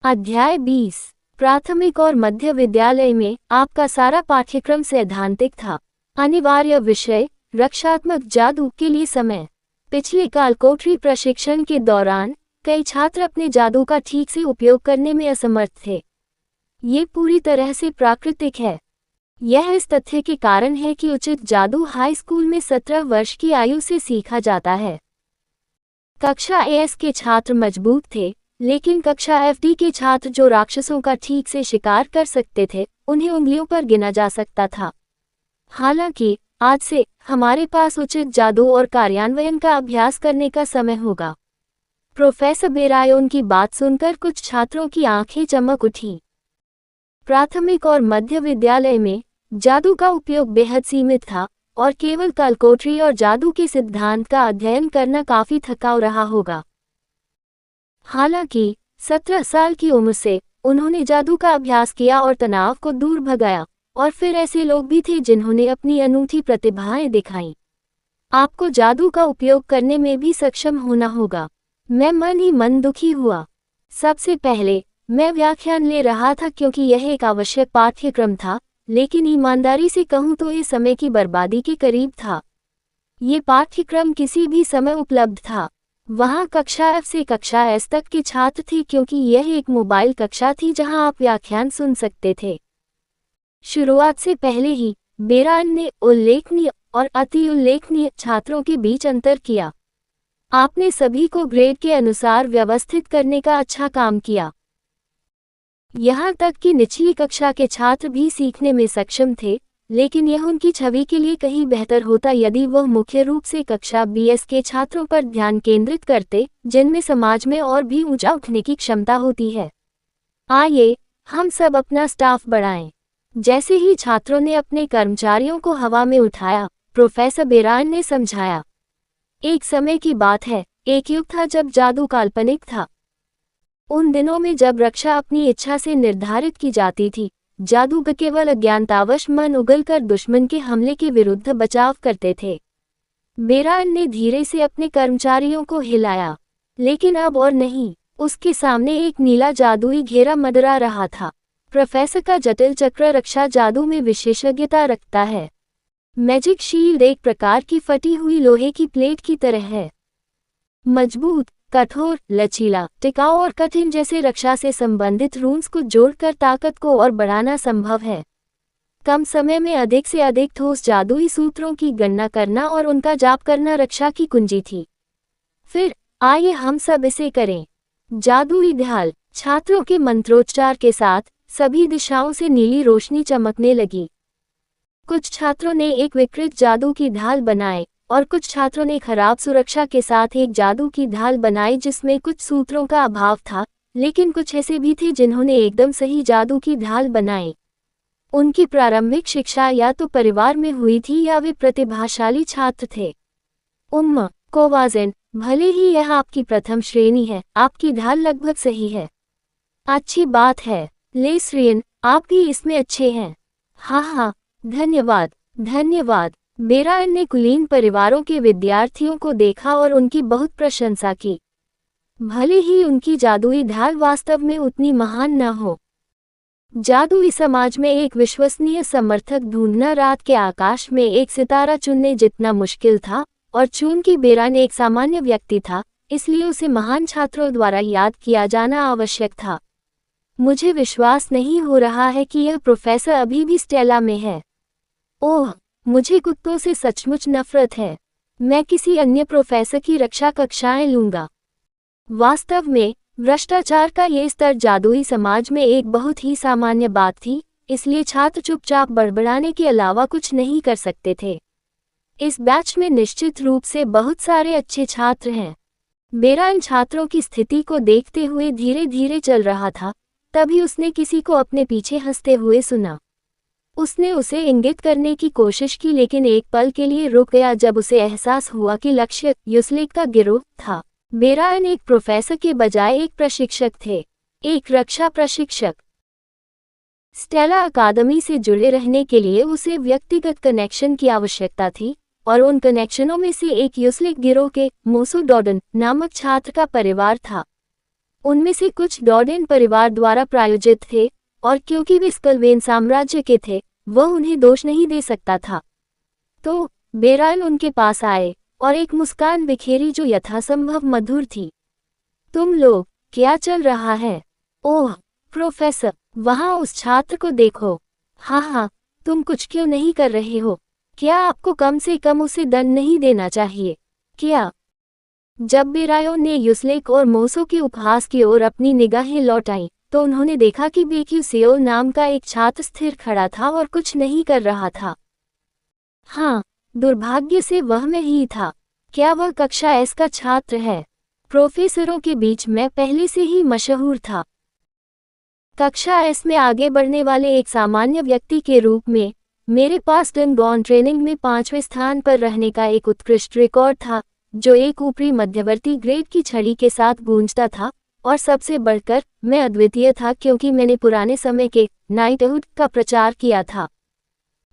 अध्याय 20। प्राथमिक और मध्य विद्यालय में आपका सारा पाठ्यक्रम सैद्धांतिक था। अनिवार्य विषय रक्षात्मक जादू के लिए समय। पिछले काल कोठरी प्रशिक्षण के दौरान कई छात्र अपने जादू का ठीक से उपयोग करने में असमर्थ थे। ये पूरी तरह से प्राकृतिक है। यह इस तथ्य के कारण है कि उचित जादू हाई स्कूल में 17 वर्ष की आयु से सीखा जाता है। कक्षा एस के छात्र मजबूत थे, लेकिन कक्षा एफडी के छात्र जो राक्षसों का ठीक से शिकार कर सकते थे, उन्हें उंगलियों पर गिना जा सकता था। हालांकि आज से हमारे पास उचित जादू और कार्यान्वयन का अभ्यास करने का समय होगा। प्रोफेसर बेरायोन की बात सुनकर कुछ छात्रों की आंखें चमक उठी। प्राथमिक और मध्य विद्यालय में जादू का उपयोग बेहद सीमित था और केवल कालकोठरी और जादू के सिद्धांत का अध्ययन करना काफी थकाऊ रहा होगा। हालांकि 17 साल की उम्र से उन्होंने जादू का अभ्यास किया और तनाव को दूर भगाया, और फिर ऐसे लोग भी थे जिन्होंने अपनी अनूठी प्रतिभाएं दिखाईं। आपको जादू का उपयोग करने में भी सक्षम होना होगा। मैं मन ही मन दुखी हुआ। सबसे पहले मैं व्याख्यान ले रहा था क्योंकि यह एक आवश्यक पाठ्यक्रम था, लेकिन ईमानदारी से कहूं तो ये समय की बर्बादी के करीब था। ये पाठ्यक्रम किसी भी समय उपलब्ध था। वहाँ कक्षा एफ से कक्षा एस तक के छात्र थे क्योंकि यह एक मोबाइल कक्षा थी जहां आप व्याख्यान सुन सकते थे। शुरुआत से पहले ही बेरान ने उल्लेखनीय और अति उल्लेखनीय छात्रों के बीच अंतर किया। आपने सभी को ग्रेड के अनुसार व्यवस्थित करने का अच्छा काम किया। यहाँ तक कि निचली कक्षा के छात्र भी सीखने में सक्षम थे, लेकिन यह उनकी छवि के लिए कहीं बेहतर होता यदि वह मुख्य रूप से कक्षा बीएस के छात्रों पर ध्यान केंद्रित करते, जिनमें समाज में और भी ऊंचा उठने की क्षमता होती है। आइए हम सब अपना स्टाफ बढ़ाएं। जैसे ही छात्रों ने अपने कर्मचारियों को हवा में उठाया, प्रोफेसर बेरान ने समझाया। एक समय की बात है, एक युग था जब जादू काल्पनिक था। उन दिनों में जब रक्षा अपनी इच्छा से निर्धारित की जाती थी, जादूगर केवल अज्ञानतावश मन उगलकर दुश्मन के हमले के विरुद्ध बचाव करते थे। बेरान ने धीरे से अपने कर्मचारियों को हिलाया, लेकिन अब और नहीं। उसके सामने एक नीला जादुई घेरा मंडरा रहा था। प्रोफेसर का जटिल चक्र रक्षा जादू में विशेषज्ञता रखता है। मैजिक शील्ड एक प्रकार की फटी हुई लोहे की प्लेट की तरह है। मजबूत, कठोर, लचीला, टिकाऊ और कठिन जैसे रक्षा से संबंधित रूल्स को जोड़कर ताकत को और बढ़ाना संभव है। कम समय में अधिक से अधिक ठोस जादुई सूत्रों की गणना करना और उनका जाप करना रक्षा की कुंजी थी। फिर आइए हम सब इसे करें। जादुई ढाल। छात्रों के मंत्रोच्चार के साथ सभी दिशाओं से नीली रोशनी चमकने लगी। कुछ छात्रों ने एक विकृत जादू की ढाल बनाए और कुछ छात्रों ने खराब सुरक्षा के साथ एक जादू की ढाल बनाई जिसमें कुछ सूत्रों का अभाव था, लेकिन कुछ ऐसे भी थे जिन्होंने एकदम सही जादू की ढाल बनाई। उनकी प्रारंभिक शिक्षा या तो परिवार में हुई थी या वे प्रतिभाशाली छात्र थे। कोवाजेन, भले ही यह आपकी प्रथम श्रेणी है, आपकी ढाल लगभग सही है। अच्छी बात है। लेस्रियन, आप भी इसमें अच्छे हैं। हाँ, धन्यवाद, धन्यवाद। बेरान ने कुलीन परिवारों के विद्यार्थियों को देखा और उनकी बहुत प्रशंसा की। भले ही उनकी जादुई ढाल वास्तव में उतनी महान न हो। जादुई समाज में एक विश्वसनीय समर्थक ढूंढना रात के आकाश में एक सितारा चुनने जितना मुश्किल था, और चूंकि बेरान एक सामान्य व्यक्ति था, इसलिए उसे महान छात्रों द्वारा याद किया जाना आवश्यक था। मुझे विश्वास नहीं हो रहा है कि यह प्रोफेसर अभी भी स्टेला में है। ओह, मुझे कुत्तों से सचमुच नफरत है। मैं किसी अन्य प्रोफेसर की रक्षा कक्षाएं लूंगा। वास्तव में भ्रष्टाचार का ये स्तर जादुई समाज में एक बहुत ही सामान्य बात थी, इसलिए छात्र चुपचाप बड़बड़ाने के अलावा कुछ नहीं कर सकते थे। इस बैच में निश्चित रूप से बहुत सारे अच्छे छात्र हैं। बेरान छात्रों की स्थिति को देखते हुए धीरे धीरे चल रहा था, तभी उसने किसी को अपने पीछे हंसते हुए सुना। उसने उसे इंगित करने की कोशिश की, लेकिन एक पल के लिए रुक गया जब उसे एहसास हुआ कि लक्ष्य यूसलेक का गिरोह था। बेरान एक प्रोफेसर के बजाय एक प्रशिक्षक थे, एक रक्षा प्रशिक्षक। स्टेला अकादमी से जुड़े रहने के लिए उसे व्यक्तिगत कनेक्शन की आवश्यकता थी, और उन कनेक्शनों में से एक यूसलेक गिरोह के मोसू डॉडन नामक छात्र का परिवार था। उनमें से कुछ डॉर्डेन परिवार द्वारा प्रायोजित थे, और क्योंकि वे स्कलवेन साम्राज्य के थे, वह उन्हें दोष नहीं दे सकता था। तो बेरायल उनके पास आए और एक मुस्कान बिखेरी जो यथासंभव मधुर थी। तुम लोग, क्या चल रहा है? ओह प्रोफेसर, वहाँ उस छात्र को देखो। हाँ, तुम कुछ क्यों नहीं कर रहे हो? क्या आपको कम से कम उसे दंड नहीं देना चाहिए क्या? जब बेरायो ने युसलेक और मोसो के उपहास की ओर अपनी निगाहें लौटाईं, तो उन्होंने देखा कि बेक्यू सेओल नाम का एक छात्र स्थिर खड़ा था और कुछ नहीं कर रहा था। हाँ, दुर्भाग्य से वह मैं ही था। क्या वह कक्षा एस का छात्र है? प्रोफेसरों के बीच मैं पहले से ही मशहूर था। कक्षा एस में आगे बढ़ने वाले एक सामान्य व्यक्ति के रूप में मेरे पास डनगॉन ट्रेनिंग में 5वें स्थान पर रहने का एक उत्कृष्ट रिकॉर्ड था, जो एक ऊपरी मध्यवर्ती ग्रेड की छड़ी के साथ गूंजता था, और सबसे बढ़कर मैं अद्वितीय था क्योंकि मैंने पुराने समय के नाइटहुड का प्रचार किया था।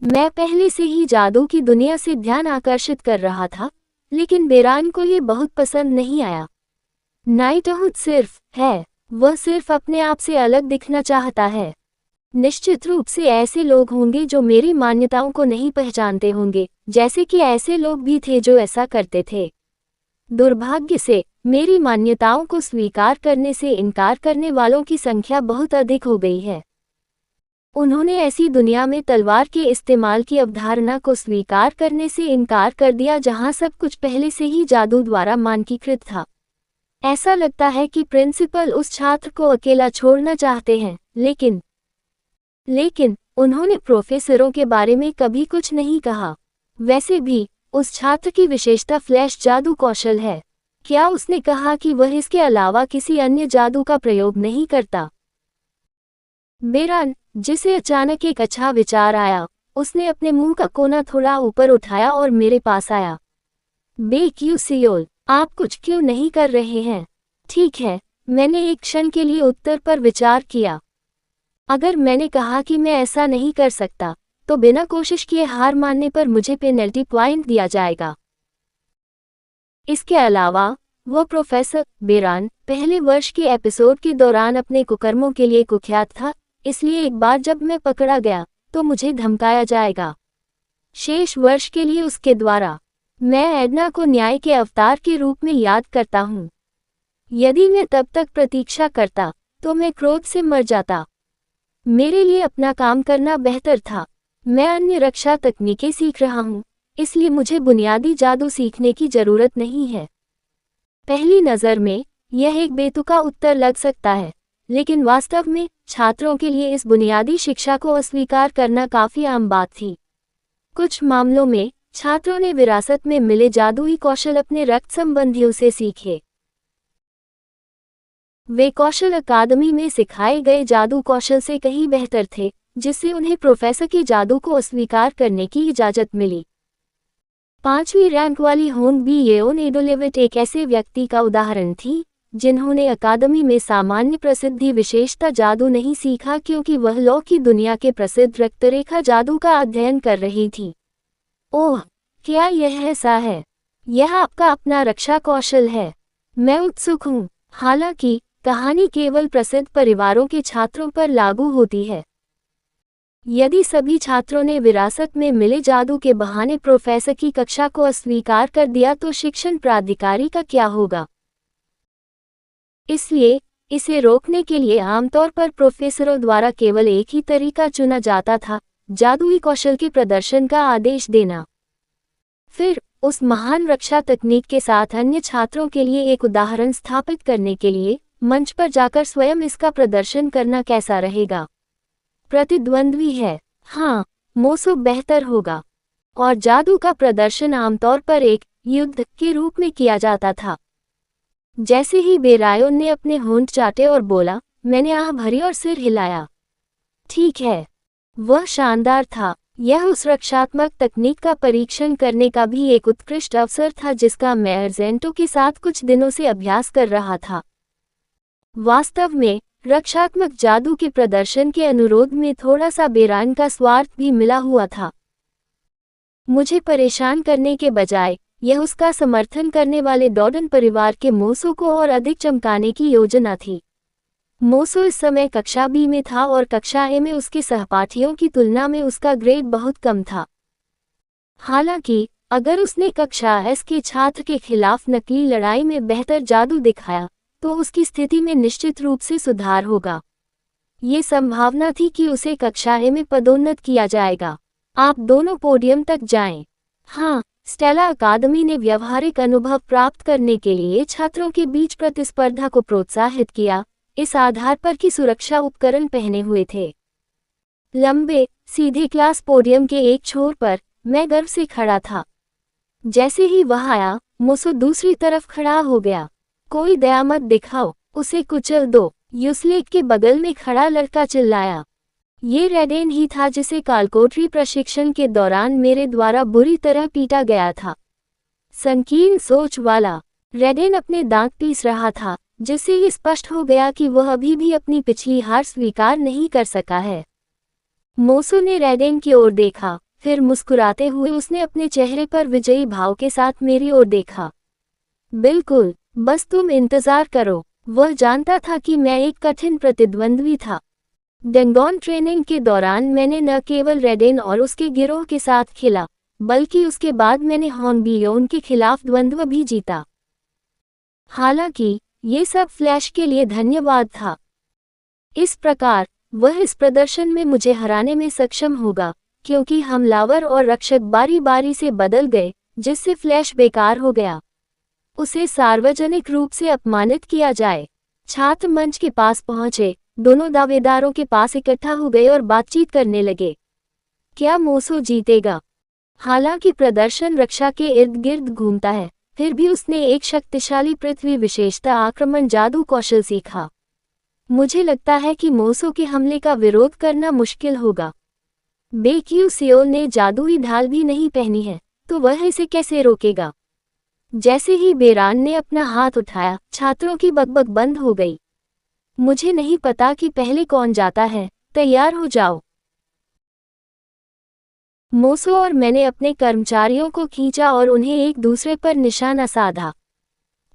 मैं पहले से ही जादू की दुनिया से ध्यान आकर्षित कर रहा था, लेकिन बेरान को ये बहुत पसंद नहीं आया। नाइटहुड सिर्फ है, वह सिर्फ अपने आप से अलग दिखना चाहता है। निश्चित रूप से ऐसे लोग होंगे जो मेरी मान्यताओं को नहीं पहचानते होंगे, जैसे कि ऐसे लोग भी थे जो ऐसा करते थे। दुर्भाग्य से मेरी मान्यताओं को स्वीकार करने से इनकार करने वालों की संख्या बहुत अधिक हो गई है। उन्होंने ऐसी दुनिया में तलवार के इस्तेमाल की अवधारणा को स्वीकार करने से इनकार कर दिया जहां सब कुछ पहले से ही जादू द्वारा मानकीकृत था। ऐसा लगता है कि प्रिंसिपल उस छात्र को अकेला छोड़ना चाहते हैं, लेकिन उन्होंने प्रोफेसरों के बारे में कभी कुछ नहीं कहा। वैसे भी उस छात्र की विशेषता फ्लैश जादू कौशल है। क्या उसने कहा कि वह इसके अलावा किसी अन्य जादू का प्रयोग नहीं करता? बेरान, जिसे अचानक एक अच्छा विचार आया, उसने अपने मुंह का कोना थोड़ा ऊपर उठाया और मेरे पास आया। बेक्यू सेओल, आप कुछ क्यों नहीं कर रहे हैं? ठीक है, मैंने एक क्षण के लिए उत्तर पर विचार किया। अगर मैंने कहा कि मैं ऐसा नहीं कर सकता, तो बिना कोशिश किए हार मानने पर मुझे पेनल्टी पॉइंट दिया जाएगा। इसके अलावा वो प्रोफेसर बेरान पहले वर्ष के एपिसोड के दौरान अपने कुकर्मों के लिए कुख्यात था, इसलिए एक बार जब मैं पकड़ा गया तो मुझे धमकाया जाएगा। शेष वर्ष के लिए उसके द्वारा मैं एडना को न्याय के अवतार के रूप में याद करता हूँ। यदि मैं तब तक प्रतीक्षा करता तो मैं क्रोध से मर जाता। मेरे लिए अपना काम करना बेहतर था। मैं अन्य रक्षा तकनीकें सीख रहा हूँ, इसलिए मुझे बुनियादी जादू सीखने की जरूरत नहीं है। पहली नज़र में यह एक बेतुका उत्तर लग सकता है, लेकिन वास्तव में छात्रों के लिए इस बुनियादी शिक्षा को अस्वीकार करना काफ़ी आम बात थी। कुछ मामलों में छात्रों ने विरासत में मिले जादुई कौशल अपने रक्त संबंधियों से सीखे। वे कौशल अकादमी में सिखाए गए जादू कौशल से कहीं बेहतर थे, जिससे उन्हें प्रोफेसर के जादू को अस्वीकार करने की इजाज़त मिली। 5वीं रैंक वाली होंग बी येओन एडोलेविट एक ऐसे व्यक्ति का उदाहरण थी, जिन्होंने अकादमी में सामान्य प्रसिद्धि विशेषता जादू नहीं सीखा क्योंकि वह लॉ की दुनिया के प्रसिद्ध रक्तरेखा जादू का अध्ययन कर रही थी। ओह, क्या यह ऐसा है? यह आपका अपना रक्षा कौशल है। मैं उत्सुक हूँ। हालांकि कहानी केवल प्रसिद्ध परिवारों के छात्रों पर लागू होती है। यदि सभी छात्रों ने विरासत में मिले जादू के बहाने प्रोफेसर की कक्षा को अस्वीकार कर दिया तो शिक्षण प्राधिकारी का क्या होगा? इसलिए इसे रोकने के लिए आमतौर पर प्रोफेसरों द्वारा केवल एक ही तरीका चुना जाता था, जादुई कौशल के प्रदर्शन का आदेश देना। फिर उस महान रक्षा तकनीक के साथ अन्य छात्रों के लिए एक उदाहरण स्थापित करने के लिए मंच पर जाकर स्वयं इसका प्रदर्शन करना कैसा रहेगा? प्रतिद्वंद्वी है। हाँ, मोसो बेहतर होगा। और जादू का प्रदर्शन आमतौर पर एक युद्ध के रूप में किया जाता था। जैसे ही बेरायोन ने अपने होंठ चाटे और बोला, मैंने आह भरी और सिर हिलाया। ठीक है, वह शानदार था। यह उस रक्षात्मक तकनीक का परीक्षण करने का भी एक उत्कृष्ट अवसर था जिसका मैं अर्जेंटो के साथ कुछ दिनों से अभ्यास कर रहा था। वास्तव में रक्षात्मक जादू के प्रदर्शन के अनुरोध में थोड़ा सा बेरान का स्वार्थ भी मिला हुआ था। मुझे परेशान करने के बजाय यह उसका समर्थन करने वाले डॉर्डन परिवार के मोसो को और अधिक चमकाने की योजना थी। मोसो इस समय कक्षा बी में था और कक्षा ए में उसके सहपाठियों की तुलना में उसका ग्रेड बहुत कम था। हालांकि अगर उसने कक्षा एस के छात्र के खिलाफ नकली लड़ाई में बेहतर जादू दिखाया तो उसकी स्थिति में निश्चित रूप से सुधार होगा। ये संभावना थी कि उसे कक्षा ए में पदोन्नत किया जाएगा। आप दोनों पोडियम तक जाएं। हाँ, स्टेला अकादमी ने व्यवहारिक अनुभव प्राप्त करने के लिए छात्रों के बीच प्रतिस्पर्धा को प्रोत्साहित किया, इस आधार पर कि सुरक्षा उपकरण पहने हुए थे। लंबे, सीधे क्लास पोडियम के एक छोर पर मैं गर्व से खड़ा था। जैसे ही वह आया, मोसो दूसरी तरफ खड़ा हो गया। कोई दया मत दिखाओ, उसे कुचल दो, यूसलेट के बगल में खड़ा लड़का चिल्लाया। ये रेडेन ही था जिसे कालकोटरी प्रशिक्षण के दौरान मेरे द्वारा बुरी तरह पीटा गया था। संकीर्ण सोच वाला रेडेन अपने दांत पीस रहा था, जिससे ये स्पष्ट हो गया कि वह अभी भी अपनी पिछली हार स्वीकार नहीं कर सका है। मोसो ने रेडेन की ओर देखा, फिर मुस्कुराते हुए उसने अपने चेहरे पर विजयी भाव के साथ मेरी ओर देखा। बिल्कुल, बस तुम इंतजार करो। वह जानता था कि मैं एक कठिन प्रतिद्वंद्वी था। डेंगॉन ट्रेनिंग के दौरान मैंने न केवल रेडेन और उसके गिरोह के साथ खेला, बल्कि उसके बाद मैंने हॉर्नबियोन के खिलाफ द्वंद्व भी जीता। हालांकि ये सब फ्लैश के लिए धन्यवाद था। इस प्रकार वह इस प्रदर्शन में मुझे हराने में सक्षम होगा, क्योंकि हमलावर और रक्षक बारी बारी से बदल गए, जिससे फ्लैश बेकार हो गया। उसे सार्वजनिक रूप से अपमानित किया जाए। छात्र मंच के पास पहुंचे, दोनों दावेदारों के पास इकट्ठा हो गए और बातचीत करने लगे। क्या मोसो जीतेगा? हालांकि प्रदर्शन रक्षा के इर्द गिर्द घूमता है, फिर भी उसने एक शक्तिशाली पृथ्वी विशेषता आक्रमण जादू कौशल सीखा। मुझे लगता है कि मोसो के हमले का विरोध करना मुश्किल होगा। बेक्यूसियोल ने जादुई ढाल भी नहीं पहनी है, तो वह इसे कैसे रोकेगा? जैसे ही बेरान ने अपना हाथ उठाया, छात्रों की बकबक बंद हो गई। मुझे नहीं पता कि पहले कौन जाता है, तैयार हो जाओ। मोसो और मैंने अपने कर्मचारियों को खींचा और उन्हें एक दूसरे पर निशाना साधा।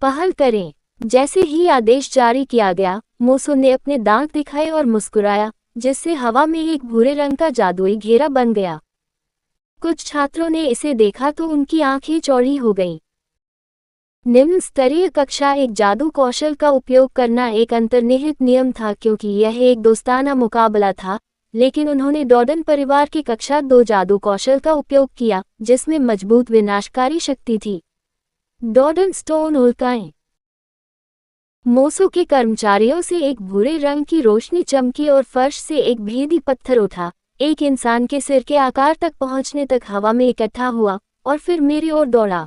पहल करें। जैसे ही आदेश जारी किया गया, मोसो ने अपने दांत दिखाए और मुस्कुराया, जिससे हवा में एक भूरे रंग का जादुई घेरा बन गया। कुछ छात्रों ने इसे देखा तो उनकी आंखें चौड़ी हो गईं। निम्न स्तरीय कक्षा एक जादू कौशल का उपयोग करना एक अंतर्निहित नियम था, क्योंकि यह एक दोस्ताना मुकाबला था, लेकिन उन्होंने डॉर्डन परिवार के कक्षा 2 जादू कौशल का उपयोग किया, जिसमें मजबूत विनाशकारी शक्ति थी। डॉर्डन स्टोन उल्काएं। मोसो के कर्मचारियों से एक भूरे रंग की रोशनी चमकी और फर्श से एक भेदी पत्थर उठा, एक इंसान के सिर के आकार तक पहुंचने तक हवा में इकट्ठा हुआ और फिर मेरी ओर दौड़ा।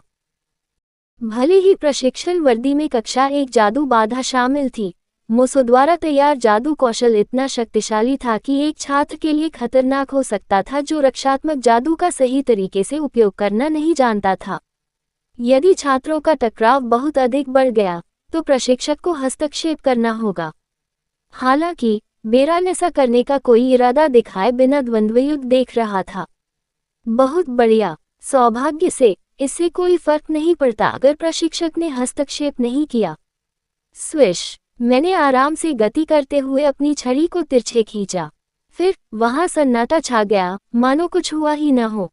भले ही प्रशिक्षण वर्दी में कक्षा एक जादू बाधा शामिल थी, मोसो द्वारा तैयार जादू कौशल इतना शक्तिशाली था कि एक छात्र के लिए खतरनाक हो सकता था जो रक्षात्मक जादू का सही तरीके से उपयोग करना नहीं जानता था। यदि छात्रों का टकराव बहुत अधिक बढ़ गया तो प्रशिक्षक को हस्तक्षेप करना होगा। हालांकि बेरान ऐसा करने का कोई इरादा दिखाए बिना द्वंद्वयुद्ध देख रहा था। बहुत बढ़िया। सौभाग्य से इससे कोई फर्क नहीं पड़ता अगर प्रशिक्षक ने हस्तक्षेप नहीं किया। स्विश। मैंने आराम से गति करते हुए अपनी छड़ी को तिरछे खींचा। फिर वहां सन्नाटा छा गया, मानो कुछ हुआ ही न हो।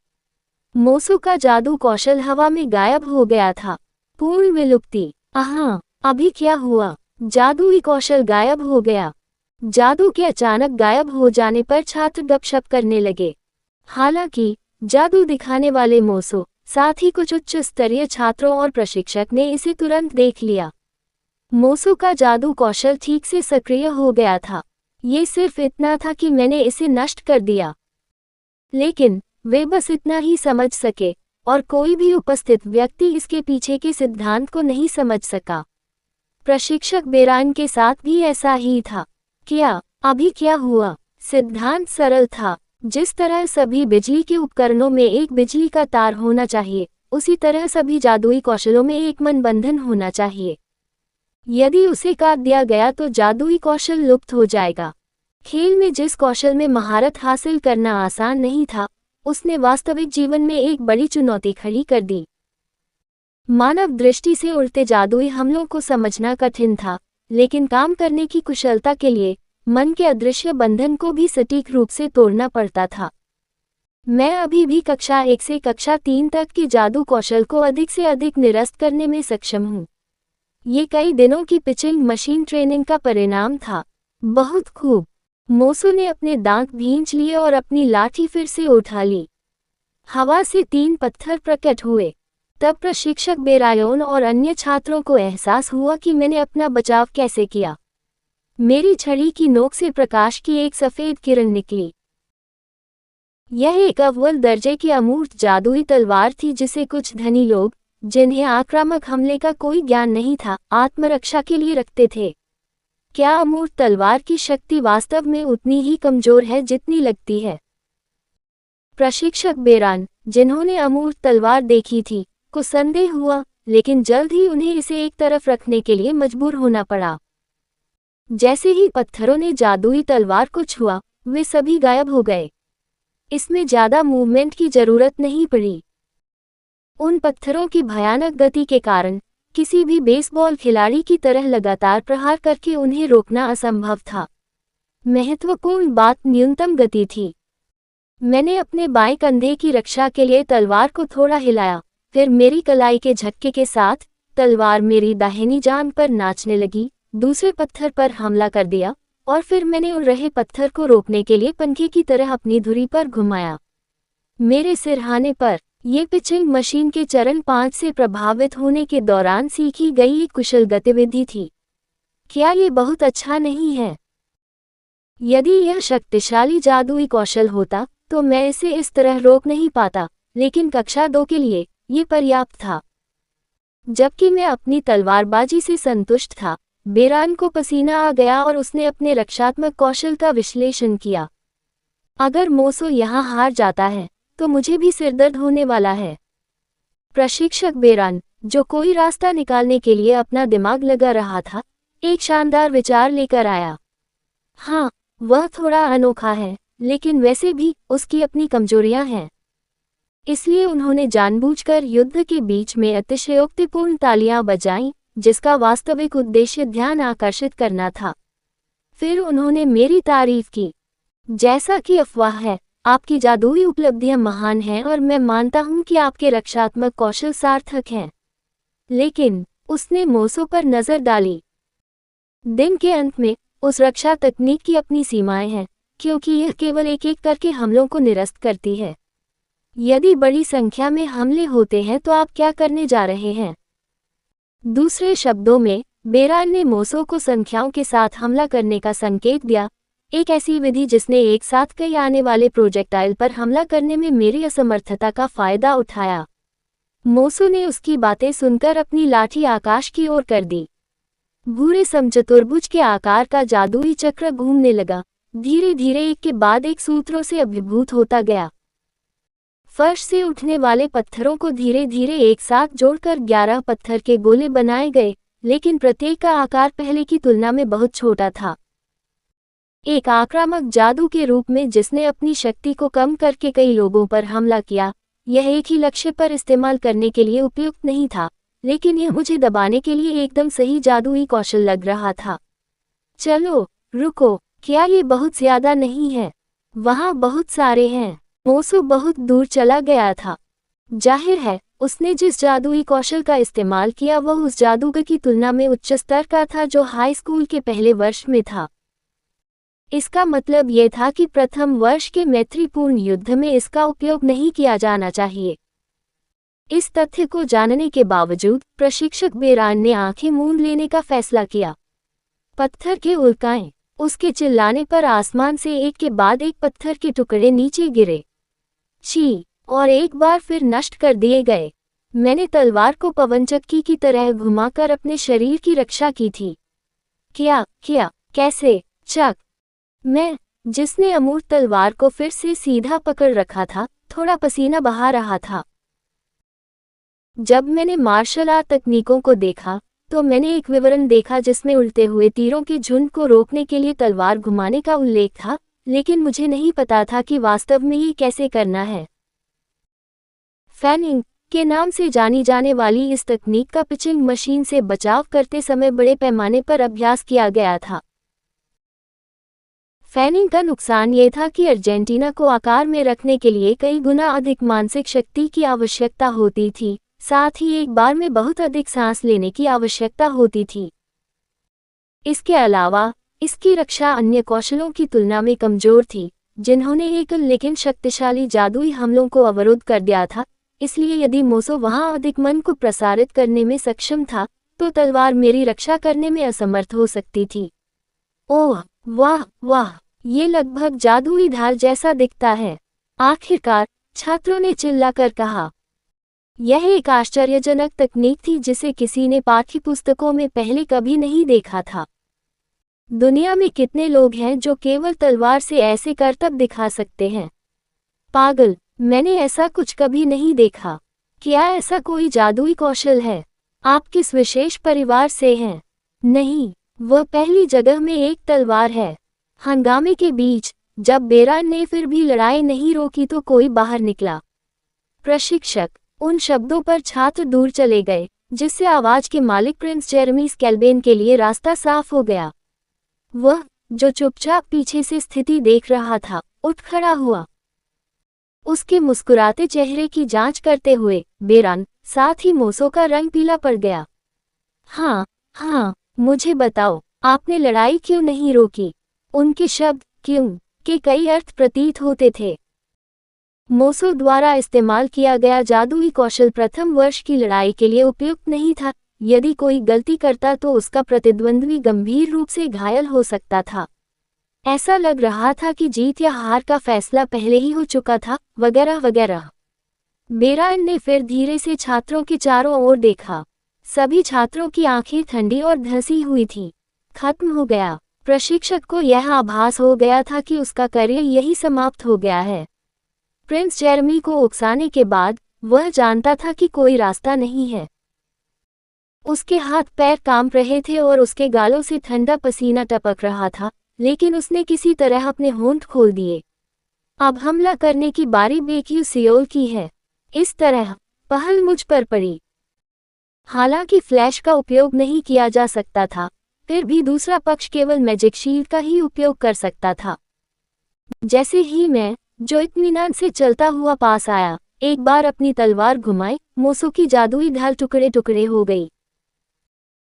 मोसो का जादू कौशल हवा में गायब हो गया था। पूर्ण विलुप्ति। आहा, अभी क्या हुआ? जादुई कौशल गायब हो गया। जादू के अचानक गायब हो जाने पर छात्र गपशप करने लगे। हालांकि जादू दिखाने वाले मोसो, साथ ही कुछ उच्च स्तरीय छात्रों और प्रशिक्षक ने इसे तुरंत देख लिया। मोसो का जादू कौशल ठीक से सक्रिय हो गया था। ये सिर्फ इतना था कि मैंने इसे नष्ट कर दिया। लेकिन वे बस इतना ही समझ सके, और कोई भी उपस्थित व्यक्ति इसके पीछे के सिद्धांत को नहीं समझ सका। प्रशिक्षक बेरान के साथ भी ऐसा ही था। क्या अभी क्या हुआ? सिद्धांत सरल था। जिस तरह सभी बिजली के उपकरणों में एक बिजली का तार होना चाहिए, उसी तरह सभी जादुई कौशलों में एक मन बंधन होना चाहिए। यदि उसे काट दिया गया तो जादुई कौशल लुप्त हो जाएगा। खेल में जिस कौशल में महारत हासिल करना आसान नहीं था, उसने वास्तविक जीवन में एक बड़ी चुनौती खड़ी कर दी। मानव दृष्टि से उड़ते जादुई हमलों को समझना कठिन था, लेकिन काम करने की कुशलता के लिए मन के अदृश्य बंधन को भी सटीक रूप से तोड़ना पड़ता था। मैं अभी भी कक्षा 1 से कक्षा 3 तक की जादू कौशल को अधिक से अधिक निरस्त करने में सक्षम हूँ। ये कई दिनों की पिचिंग मशीन ट्रेनिंग का परिणाम था। बहुत खूब। मोसू ने अपने दांत भींच लिए और अपनी लाठी फिर से उठा ली। हवा से 3 पत्थर प्रकट हुए। तब प्रशिक्षक बेरायोन और अन्य छात्रों को एहसास हुआ कि मैंने अपना बचाव कैसे किया। मेरी छड़ी की नोक से प्रकाश की एक सफ़ेद किरण निकली। यह एक अव्वल दर्जे की अमूर्त जादुई तलवार थी जिसे कुछ धनी लोग, जिन्हें आक्रामक हमले का कोई ज्ञान नहीं था, आत्मरक्षा के लिए रखते थे। क्या अमूर्त तलवार की शक्ति वास्तव में उतनी ही कमजोर है जितनी लगती है? प्रशिक्षक बेरान, जिन्होंने अमूर्त तलवार देखी थी, को संदेह हुआ, लेकिन जल्द ही उन्हें इसे एक तरफ रखने के लिए मजबूर होना पड़ा। जैसे ही पत्थरों ने जादुई तलवार को छुआ, वे सभी गायब हो गए। इसमें ज्यादा मूवमेंट की जरूरत नहीं पड़ी। उन पत्थरों की भयानक गति के कारण किसी भी बेसबॉल खिलाड़ी की तरह लगातार प्रहार करके उन्हें रोकना असंभव था। महत्वपूर्ण बात न्यूनतम गति थी। मैंने अपने बाएं कंधे की रक्षा के लिए तलवार को थोड़ा हिलाया, फिर मेरी कलाई के झटके के साथ तलवार मेरी दाहिनी जांघ पर नाचने लगी, दूसरे पत्थर पर हमला कर दिया, और फिर मैंने उड़ रहे पत्थर को रोकने के लिए पंखे की तरह अपनी धुरी पर घुमाया। मेरे सिरहाने पर ये पिचिंग मशीन के चरण 5 से प्रभावित होने के दौरान सीखी गई एक कुशल गतिविधि थी। क्या ये बहुत अच्छा नहीं है? यदि यह शक्तिशाली जादुई कौशल होता तो मैं इसे इस तरह रोक नहीं पाता, लेकिन कक्षा 2 के लिए ये पर्याप्त था। जबकि मैं अपनी तलवारबाजी से संतुष्ट था, बेरान को पसीना आ गया और उसने अपने रक्षात्मक कौशल का विश्लेषण किया। अगर मोसो यहाँ हार जाता है तो मुझे भी सिरदर्द होने वाला है। प्रशिक्षक बेरान, जो कोई रास्ता निकालने के लिए अपना दिमाग लगा रहा था, एक शानदार विचार लेकर आया। हाँ, वह थोड़ा अनोखा है, लेकिन वैसे भी उसकी अपनी कमजोरियां हैं। इसलिए उन्होंने जानबूझकर युद्ध के बीच में अतिशयोक्तिपूर्ण तालियां बजाईं, जिसका वास्तविक उद्देश्य ध्यान आकर्षित करना था। फिर उन्होंने मेरी तारीफ की। जैसा कि अफवाह है, आपकी जादुई उपलब्धियां महान हैं और मैं मानता हूं कि आपके रक्षात्मक कौशल सार्थक हैं। लेकिन उसने मोसो पर नजर डाली। दिन के अंत में उस रक्षा तकनीक की अपनी सीमाएं हैं, क्योंकि यह केवल एक एक करके हमलों को निरस्त करती है। यदि बड़ी संख्या में हमले होते हैं तो आप क्या करने जा रहे हैं? दूसरे शब्दों में, बेरान ने मोसो को संख्याओं के साथ हमला करने का संकेत दिया, एक ऐसी विधि जिसने एक साथ कई आने वाले प्रोजेक्टाइल पर हमला करने में मेरी असमर्थता का फायदा उठाया। मोसो ने उसकी बातें सुनकर अपनी लाठी आकाश की ओर कर दी। भूरे समचतुर्भुज के आकार का जादुई चक्र घूमने लगा, धीरे धीरे एक के बाद एक सूत्रों से अभिभूत होता गया। फर्श से उठने वाले पत्थरों को धीरे धीरे एक साथ जोड़कर 11 पत्थर के गोले बनाए गए, लेकिन प्रत्येक का आकार पहले की तुलना में बहुत छोटा था। एक आक्रामक जादू के रूप में जिसने अपनी शक्ति को कम करके कई लोगों पर हमला किया, यह एक ही लक्ष्य पर इस्तेमाल करने के लिए उपयुक्त नहीं था, लेकिन यह मुझे दबाने के लिए एकदम सही जादुई कौशल लग रहा था। चलो, रुको, क्या ये बहुत ज्यादा नहीं है? वहाँ बहुत सारे हैं। मोसो बहुत दूर चला गया था। जाहिर है, उसने जिस जादुई कौशल का इस्तेमाल किया वह उस जादूगर की तुलना में उच्च स्तर का था जो हाई स्कूल के पहले वर्ष में था। इसका मतलब यह था कि प्रथम वर्ष के मैत्रीपूर्ण युद्ध में इसका उपयोग नहीं किया जाना चाहिए। इस तथ्य को जानने के बावजूद प्रशिक्षक बेरान ने आंखें मूंद लेने का फैसला किया। पत्थर के उल्काएं, उसके चिल्लाने पर आसमान से एक के बाद एक पत्थर के टुकड़े नीचे गिरे। छी, और एक बार फिर नष्ट कर दिए गए। मैंने तलवार को पवनचक्की की तरह घुमाकर अपने शरीर की रक्षा की थी। क्या, कैसे? चक। मैं, जिसने अमूर्त तलवार को फिर से सीधा पकड़ रखा था, थोड़ा पसीना बहा रहा था। जब मैंने मार्शल आर्ट तकनीकों को देखा, तो मैंने एक विवरण देखा जिसमें उल्टे हुए तीरों के झुंड को रोकने के लिए तलवार घुमाने का उल्लेख था, लेकिन मुझे नहीं पता था कि वास्तव में ये कैसे करना है। फैनिंग, के नाम से जानी जाने वाली इस तकनीक का पिचिंग मशीन से बचाव करते समय बड़े पैमाने पर अभ्यास किया गया था। फैनिंग का नुकसान ये था कि अर्जेंटीना को आकार में रखने के लिए कई गुना अधिक मानसिक शक्ति की आवश्यकता होती थी, साथ ही एक बार में बहुत अधिक सांस लेने की आवश्यकता होती थी। इसके अलावा इसकी रक्षा अन्य कौशलों की तुलना में कमजोर थी, जिन्होंने एकल लेकिन शक्तिशाली जादुई हमलों को अवरुद्ध कर दिया था। इसलिए यदि मोसो वहां अधिक मन को प्रसारित करने में सक्षम था, तो तलवार मेरी रक्षा करने में असमर्थ हो सकती थी। ओह वाह वाह, ये लगभग जादुई धार जैसा दिखता है। आखिरकार छात्रों ने चिल्लाकर कहा। यह एक आश्चर्यजनक तकनीक थी जिसे किसी ने पाठ्यपुस्तकों में पहले कभी नहीं देखा था। दुनिया में कितने लोग हैं जो केवल तलवार से ऐसे करतब दिखा सकते हैं? पागल, मैंने ऐसा कुछ कभी नहीं देखा। क्या ऐसा कोई जादुई कौशल है? आप किस विशेष परिवार से हैं? नहीं, वह पहली जगह में एक तलवार है। हंगामे के बीच जब बेरान ने फिर भी लड़ाई नहीं रोकी तो कोई बाहर निकला। प्रशिक्षक। उन शब्दों पर छात्र दूर चले गए, जिससे आवाज के मालिक प्रिंस जेरेमी स्केल्बेन के लिए रास्ता साफ हो गया। वह, जो चुपचाप पीछे से स्थिति देख रहा था, उठ खड़ा हुआ। उसके मुस्कुराते चेहरे की जांच करते हुए बेरान, साथ ही मोसो का रंग पीला पड़ गया। हाँ, मुझे बताओ, आपने लड़ाई क्यों नहीं रोकी? उनके शब्द क्यों के कई अर्थ प्रतीत होते थे। मोसो द्वारा इस्तेमाल किया गया जादुई कौशल प्रथम वर्ष की लड़ाई के लिए उपयुक्त नहीं था। यदि कोई गलती करता तो उसका प्रतिद्वंद्वी गंभीर रूप से घायल हो सकता था। ऐसा लग रहा था कि जीत या हार का फैसला पहले ही हो चुका था, वगैरह वगैरह। बेरान ने फिर धीरे से छात्रों के चारों ओर देखा। सभी छात्रों की आंखें ठंडी और धंसी हुई थीं। खत्म हो गया। प्रशिक्षक को यह आभास हो गया था कि उसका करियर यही समाप्त हो गया है। प्रिंस जेरेमी को उकसाने के बाद वह जानता था कि कोई रास्ता नहीं है। उसके हाथ पैर कांप रहे थे और उसके गालों से ठंडा पसीना टपक रहा था, लेकिन उसने किसी तरह अपने होंठ खोल दिए। अब हमला करने की बारी बेक्यू सियोल की है। इस तरह पहल मुझ पर पड़ी। हालांकि फ्लैश का उपयोग नहीं किया जा सकता था, फिर भी दूसरा पक्ष केवल मैजिक शील्ड का ही उपयोग कर सकता था। जैसे ही मैं, जो इत्मीनान से चलता हुआ पास आया, एक बार अपनी तलवार घुमाई, मोसो की जादुई ढाल टुकड़े टुकड़े हो गई।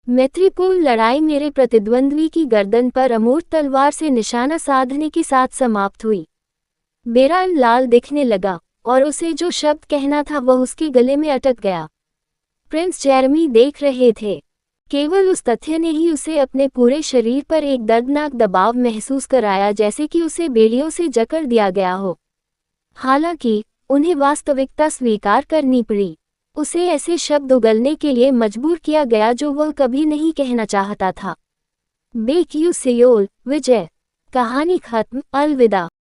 मैत्रीपूर्ण लड़ाई मेरे प्रतिद्वंद्वी की गर्दन पर अमूर्त तलवार से निशाना साधने के साथ समाप्त हुई। बेरान लाल दिखने लगा और उसे जो शब्द कहना था वह उसके गले में अटक गया। प्रिंस जेरेमी देख रहे थे। केवल उस तथ्य ने ही उसे अपने पूरे शरीर पर एक दर्दनाक दबाव महसूस कराया, जैसे कि उसे बेड़ियों से जकड़ दिया गया हो। हालांकि उन्हें वास्तविकता स्वीकार करनी पड़ी। उसे ऐसे शब्द उगलने के लिए मजबूर किया गया जो वह कभी नहीं कहना चाहता था। बेक्यू सियोल, विजय। कहानी खत्म। अलविदा।